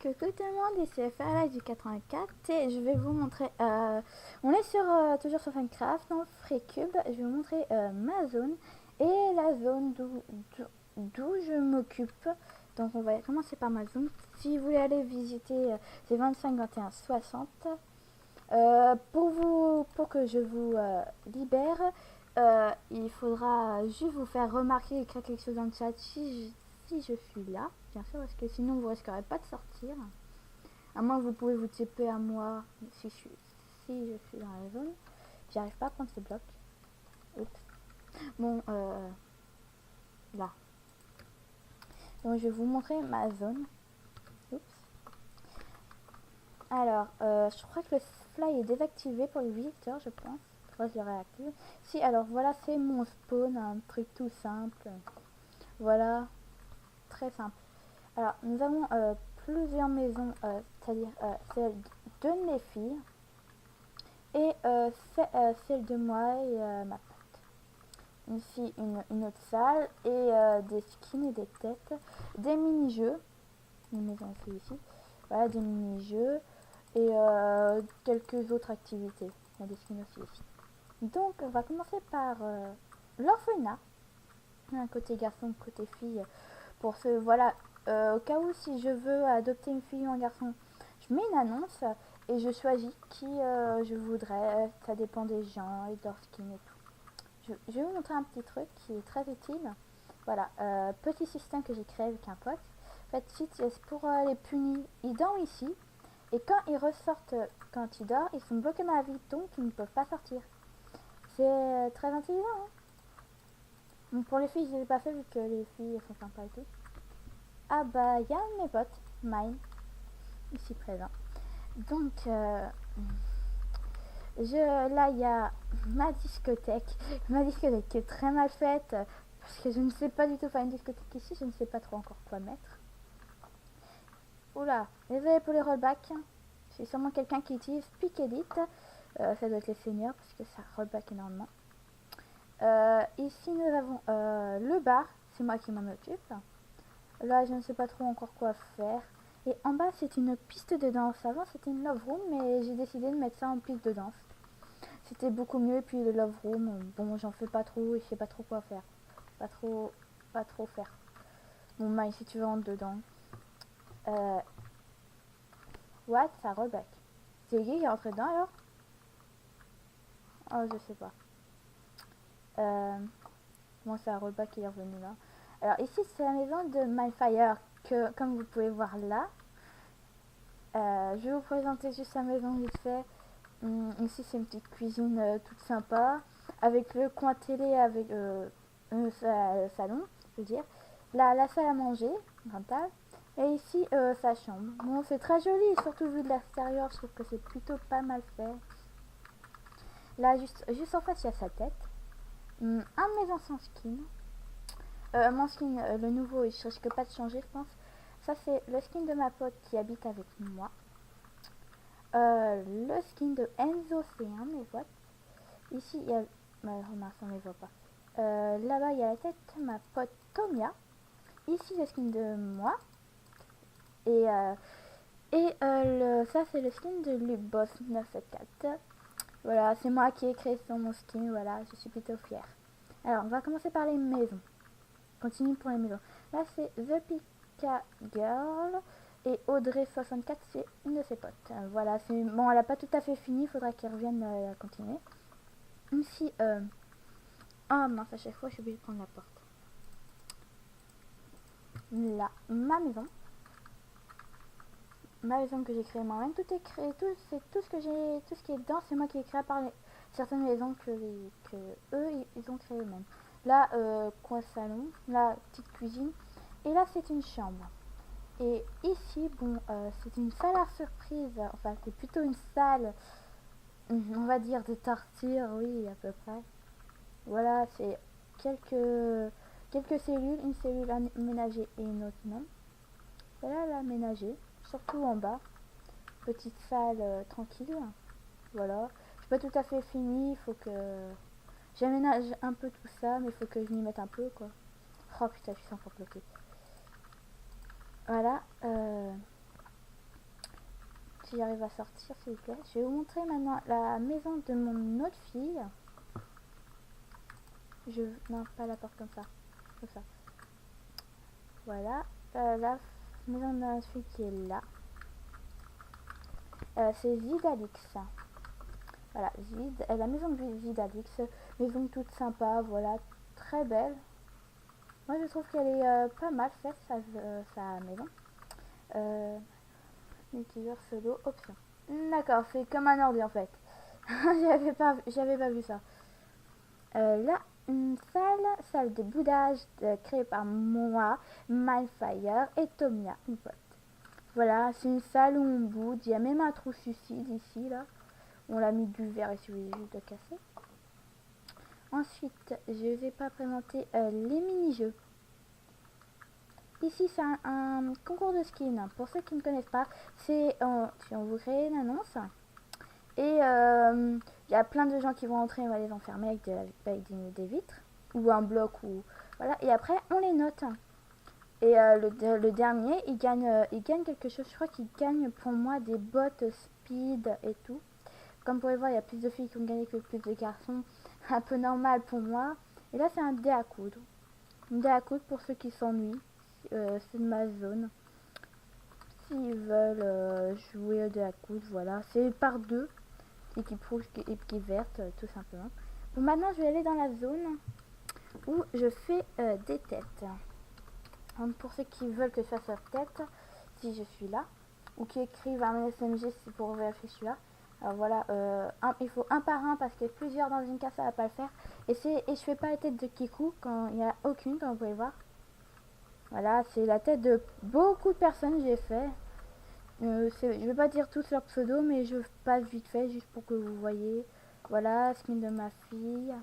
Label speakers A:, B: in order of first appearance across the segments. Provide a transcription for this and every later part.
A: Coucou tout le monde, ici FRL du 84 et je vais vous montrer, on est toujours sur Minecraft dans FreeCube. Je vais vous montrer ma zone et la zone d'où je m'occupe. Donc on va commencer par ma zone. Si vous voulez aller visiter, c'est 25, 21, 60. Pour que je vous libère, il faudra juste vous faire remarquer, écrire quelque chose dans le chat si je suis là, bien sûr, parce que sinon vous risquerez pas de sortir. À moins que vous pouvez vous taper à moi si je suis dans la zone. J'arrive pas à prendre ce bloc. Oups. Bon, là. Donc je vais vous montrer ma zone. Oups. Alors, je crois que le fly est désactivé pour les visiteurs, je pense. Faudrait que je le réactive. Si, alors voilà, c'est mon spawn, un truc tout simple. Voilà, très simple. Alors, nous avons plusieurs maisons, c'est-à-dire celle de mes filles et celle de moi et ma pote. Ici, une autre salle et des skins et des têtes, des mini-jeux. Une maison aussi ici. Voilà, des mini-jeux et quelques autres activités. Il y a des skins aussi ici. Donc, on va commencer par l'orphelinat. Un côté garçon, côté fille. Pour ce, voilà, au cas où si je veux adopter une fille ou un garçon, je mets une annonce et je choisis qui je voudrais. Ça dépend des gens et de leur skin et tout. Je vais vous montrer un petit truc qui est très utile. Voilà, petit système que j'ai créé avec un pote. En fait, si pour les punis, ils dorment ici. Et quand ils ressortent, quand ils dorment, ils sont bloqués dans la ville, donc ils ne peuvent pas sortir. C'est très intelligent, hein. Bon, pour les filles, je ne l'ai pas fait vu que les filles sont sympas et tout. Ah bah, il y a un de mes potes, Mine, ici présent. Donc, là, il y a ma discothèque. Ma discothèque est très mal faite, parce que je ne sais pas du tout faire une discothèque ici, je ne sais pas trop encore quoi mettre. Oula, désolé pour les rollbacks. C'est sûrement quelqu'un qui utilise Pick Edit. Ça doit être les seniors, parce que ça rollback énormément. Ici, nous avons le bar, c'est moi qui m'en occupe. Là, je ne sais pas trop encore quoi faire. Et en bas, c'est une piste de danse. Avant, c'était une love room, mais j'ai décidé de mettre ça en piste de danse. C'était beaucoup mieux. Et puis, le love room, bon, j'en fais pas trop. Et je sais pas trop quoi faire. Pas trop faire. Bon, Maï, si tu veux rentrer dedans. What? Ça rollback. C'est qui est rentré dedans alors? Oh, je sais pas. Bon, c'est un rollback qui est revenu là. Alors, ici, c'est la maison de Myfire. Que, comme vous pouvez voir là, je vais vous présenter juste la maison vite fait. Ici, c'est une petite cuisine toute sympa, avec le coin télé, avec le salon, je veux dire. Là, la salle à manger, grande table. Et ici, sa chambre. Bon, c'est très joli, surtout vu de l'extérieur, je trouve que c'est plutôt pas mal fait. Là, juste en face, il y a sa tête. Un de mes anciens skins. Mon skin, le nouveau, je risque pas de changer, je pense. Ça, c'est le skin de ma pote qui habite avec moi. Le skin de Enzo, c'est un de mes potes. Ici, il y a... remarque, on ne les voit pas. Là-bas, il y a la tête de ma pote Tomia. Ici, le skin de moi. Et ça, c'est le skin de Luboss 974. Voilà, c'est moi qui ai créé mon skin. Voilà, je suis plutôt fière. Alors, on va commencer par les maisons. Continue pour les maisons. Là, c'est The Pika Girl. Et Audrey64, c'est une de ses potes. Voilà, c'est bon, elle n'a pas tout à fait fini, il faudra qu'elle revienne continuer. Ici, oh mince, à chaque fois, je suis obligée de prendre la porte. Là, ma maison. Ma maison que j'ai créée moi-même. Tout est créé, c'est tout ce que j'ai, tout ce qui est dedans, c'est moi qui ai créé à part certaines maisons que eux, ils ont créé eux-mêmes. Là, coin salon. Là, petite cuisine. Et là, c'est une chambre. Et ici, bon, c'est une salle à surprise. Enfin, c'est plutôt une salle, on va dire, de torture, oui, à peu près. Voilà, c'est quelques cellules, une cellule aménagée et une autre non. Voilà l'aménagée, surtout en bas. Petite salle tranquille. Voilà. Je suis pas tout à fait fini, il faut que j'aménage un peu tout ça, mais il faut que je m'y mette un peu, quoi. Oh putain, je suis encore bloquée. Voilà. si j'arrive à sortir, s'il vous plaît. Je vais vous montrer maintenant la maison de mon autre fille. Non, pas la porte comme ça. Comme ça. Voilà. La maison de notre fille qui est là. C'est Zidalix. Voilà, la maison de Zidalix. Maison toute sympa, voilà. Très belle. Moi, je trouve qu'elle est pas mal faite, sa maison. Multivers solo, option. D'accord, c'est comme un ordi en fait. j'avais pas vu ça. Là, une salle de boudage créée par moi, Mindfire et Tomia, une pote. Voilà, c'est une salle où on boude. Il y a même un trou suicide ici, là. On l'a mis du verre et celui juste de casser. Ensuite, je vais pas présenter les mini-jeux. Ici, c'est un concours de skin. Pour ceux qui ne connaissent pas, c'est si on vous crée une annonce. Et il y a plein de gens qui vont entrer, on va les enfermer avec des vitres ou un bloc ou voilà. Et après, on les note. Et le dernier, il gagne quelque chose. Je crois qu'il gagne pour moi des bottes speed et tout. Comme vous pouvez voir, il y a plus de filles qui ont gagné que plus de garçons. Un peu normal pour moi. Et là, c'est un dé à coudre. Un dé à coudre pour ceux qui s'ennuient. C'est de ma zone. S'ils veulent jouer au dé à coudre, voilà. C'est par deux. Équipe rouge et équipe verte, tout simplement. Bon, maintenant, je vais aller dans la zone où je fais des têtes. Donc, pour ceux qui veulent que je fasse leur tête, si je suis là, ou qui écrivent un SMG, c'est pour vérifier je suis là. Alors voilà, il faut un par un parce que plusieurs dans une case ça va pas le faire. Et je fais pas la tête de Kikou quand il n'y a aucune, comme vous pouvez voir. Voilà, c'est la tête de beaucoup de personnes j'ai fait. Je vais pas dire tous leurs pseudos, mais je passe vite fait juste pour que vous voyez. Voilà, skin de ma fille.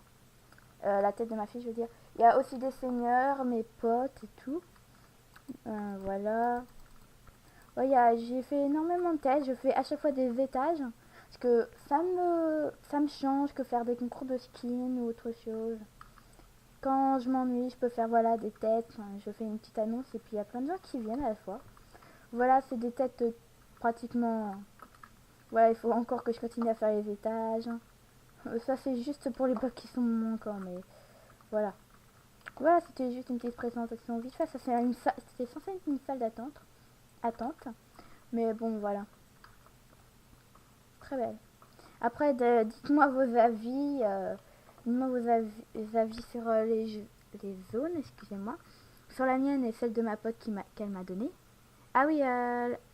A: La tête de ma fille, je veux dire. Il y a aussi des seigneurs, mes potes et tout. Voilà. Ouais, j'ai fait énormément de tests. Je fais à chaque fois des étages. Parce que ça me change que faire des concours de skin ou autre chose. Quand je m'ennuie, je peux faire voilà, des têtes. Je fais une petite annonce et puis il y a plein de gens qui viennent à la fois. Voilà, c'est des têtes pratiquement... Voilà, il faut encore que je continue à faire les étages. Ça, c'est juste pour les bugs qui sont manquants, mais voilà. Voilà, c'était juste une petite présentation vite fait. Ça, c'était censé être une salle attente. Mais bon, voilà. Très belle. Après, dites-moi vos avis. Dites-moi vos avis sur les zones, excusez-moi. Sur la mienne et celle de ma pote qu'elle m'a donnée. Ah oui,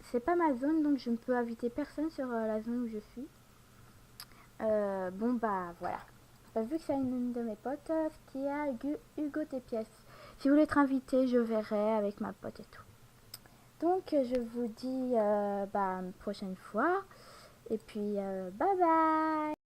A: c'est pas ma zone, donc je ne peux inviter personne sur la zone où je suis. Bon, bah voilà. Bah, vu que c'est une de mes potes, qui est à Hugo Tépiès. Si vous voulez être invité, je verrai avec ma pote et tout. Donc, je vous dis bah, une prochaine fois. Et puis, bye bye!